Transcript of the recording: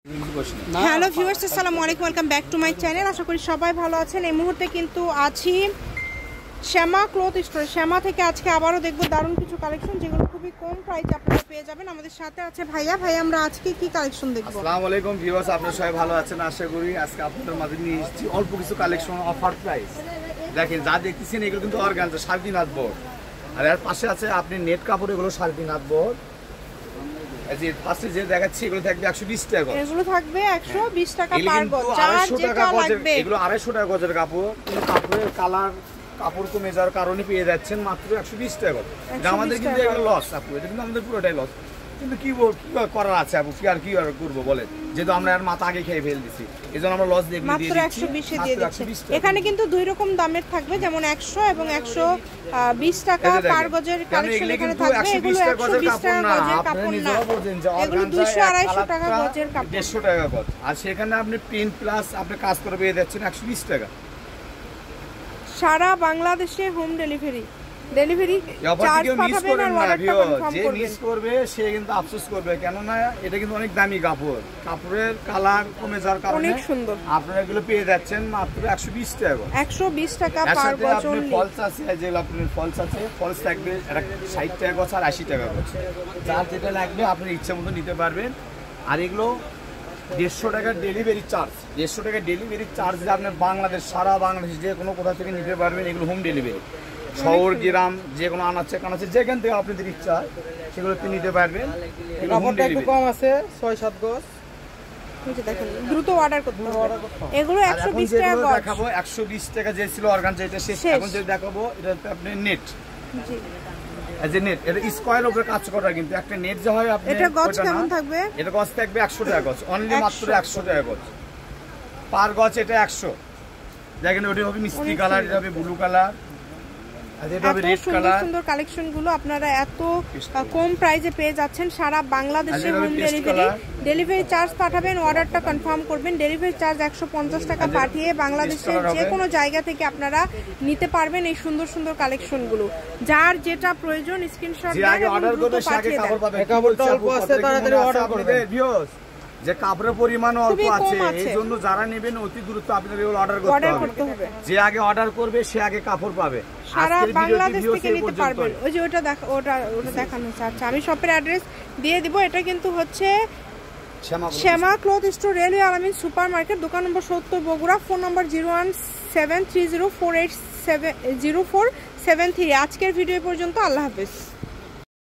Hello viewers, আসসালামু আলাইকুম, welcome back to my channel. আশা করি সবাই ভালো আছেন। এই মুহূর্তে কিন্তু আছি শ্যামা ক্লথ স্টোর। শ্যামা থেকে আজকে আবারও দেখবো দারুণ কিছু কালেকশন, যেগুলো খুবই কম প্রাইসে আপনারা পেয়ে যাবেন। আমাদের সাথে আছে ভাইয়া। আমরা আজকে কি কালেকশন দেখবো? আসসালামু আলাইকুম ভিউয়ার্স, আপনারা সবাই ভালো আছেন আশা করি। আজকে আপনাদের মাঝে নিয়ে এসেছি অল্প কিছু কালেকশন, অফার প্রাইস। দেখেন যা দেখতেছেন এগুলো কিন্তু অর্গানজা 3.5 হাত বড়, আর এর পাশে আছে আপনি নেট কাপড়, এগুলো 3.5 হাত বড়। এই যে পাশে যে দেখাচ্ছি এগুলো থাকবে 120 টাকা গজ। এগুলো থাকবে 120 টাকা পার গজ। যার যেটা লাগবে এগুলো 250 টাকা গজের কাপড়। কিন্তু কাপড়ের কালার কাপড় কমে যাওয়ার কারণে পেয়ে যাচ্ছেন মাত্র 120 টাকা গজ। আমাদের কিন্তু এগুলো লস আপু, এটা কিন্তু আমাদের পুরোটাই লস। কিন্তু কি করার আছে আপু, কি আর করবো বলেন, যেহেতু আমরা আর মাথা আগে খেয়ে ফেল দিছি, এই জন্য আমরা লস দিয়ে মাত্র 120 এ দিয়ে দিচ্ছি। এখানে কিন্তু দুই রকম দামের থাকবে, যেমন 100 এবং 120 টাকা পার গজের কালেকশন এখানে থাকবে। এগুলো 120 টাকা গজের কাপড় না, এগুলো 200-250 টাকা গজের কাপড়, 150 টাকা গজ। আর সেখানে আপনি প্রিন্ট প্লাস আপনি কাজ করে পেয়ে যাচ্ছেন 120 টাকা। সারা বাংলাদেশে হোম ডেলিভারি চার্জ পাঠাবেন আর অর্ডারটা কনফার্ম করবেন। যে মিস করবে সে কিন্তু আফসোস করবে, কেন না এটা কিন্তু অনেক দামি কাপড়। কাপড়ের কালার কমে যাওয়ার কারণে অনেক সুন্দর। আপনারা এগুলো পেয়ে যাচ্ছেন মাত্র 120 টাকা। 120 টাকা পার গজ। ফলস আছে, যেগুলো আপনার ফলস আছে, ফলস থাকবে 60 টাকা গজ আর 80 টাকা গজ। যার যেটা লাগবে আপনার ইচ্ছা মতো নিতে পারবেন। আর এগুলো 150 টাকার ডেলিভারি চার্জ। 150 টাকার ডেলিভারি চার্জ আপনার বাংলাদেশ, সারা বাংলাদেশ যে কোনো কোথা থেকে নিতে পারবেন। এগুলো হোম ডেলিভারি, শহর গ্রাম যে কোনো আনাচে কানাচে যেখান থেকে আপনাদের ইচ্ছা সেগুলো নিতে পারবেন। কাপড়টা একটু কম আছে, 6-7 গজ। দেখেন দ্রুত অর্ডার করতে হবে। এগুলো 120 টাকা গজ দেখাবো। 120 টাকা যে ছিল অর্গানজা, এটা শেষ। এখন যে দেখাবো এটা আপনি নেট, জি এই যে নেট, এটা স্কয়ার উপরে কাজ করা। কিন্তু একটা নেট যে হয় আপনি, এটা গজ কেমন থাকবে? এটা গজ থাকবে 100 টাকা গজ, অনলি মাত্র 100 টাকা গজ পার গজ। এটা 100। দেখেন ওটা হবে মিষ্টি কালার, এটা হবে ব্লু কালার, সুন্দর কালেকশন গুলো আপনারা এত কম প্রাইসে পেয়ে যাচ্ছেন। সারা বাংলাদেশে হোম ডেলিভারি চার্জ পাঠাবেন, অর্ডারটা কনফার্ম করবেন। ডেলিভারি চার্জ 150 টাকা পাঠিয়ে বাংলাদেশের যে কোনো জায়গা থেকে আপনারা নিতে পারবেন এই সুন্দর সুন্দর কালেকশন গুলো। যার যেটা প্রয়োজন স্ক্রিনশট দিয়ে যে কাপড়ের পরিমাণ অল্প আছে, এই জন্য যারা নেবেন অতি দ্রুত আপনাদের অর্ডার করতে হবে। যে আগে অর্ডার করবে সে আগে কাপড় পাবে। সারা বাংলাদেশ থেকে নিতে পারবেন। ওই যে ওটা দেখানো হচ্ছে। আচ্ছা, আমি শপের অ্যাড্রেস দিয়ে দিব। এটা কিন্তু হচ্ছে শ্যামা ক্লথ স্টোর, রেলওয়ে আলামিন সুপার মার্কেট, দোকান নম্বর 70, বগুড়া। ফোন নম্বর 01730480473। আজকের ভিডিও পর্যন্ত। আল্লাহ হাফেজ।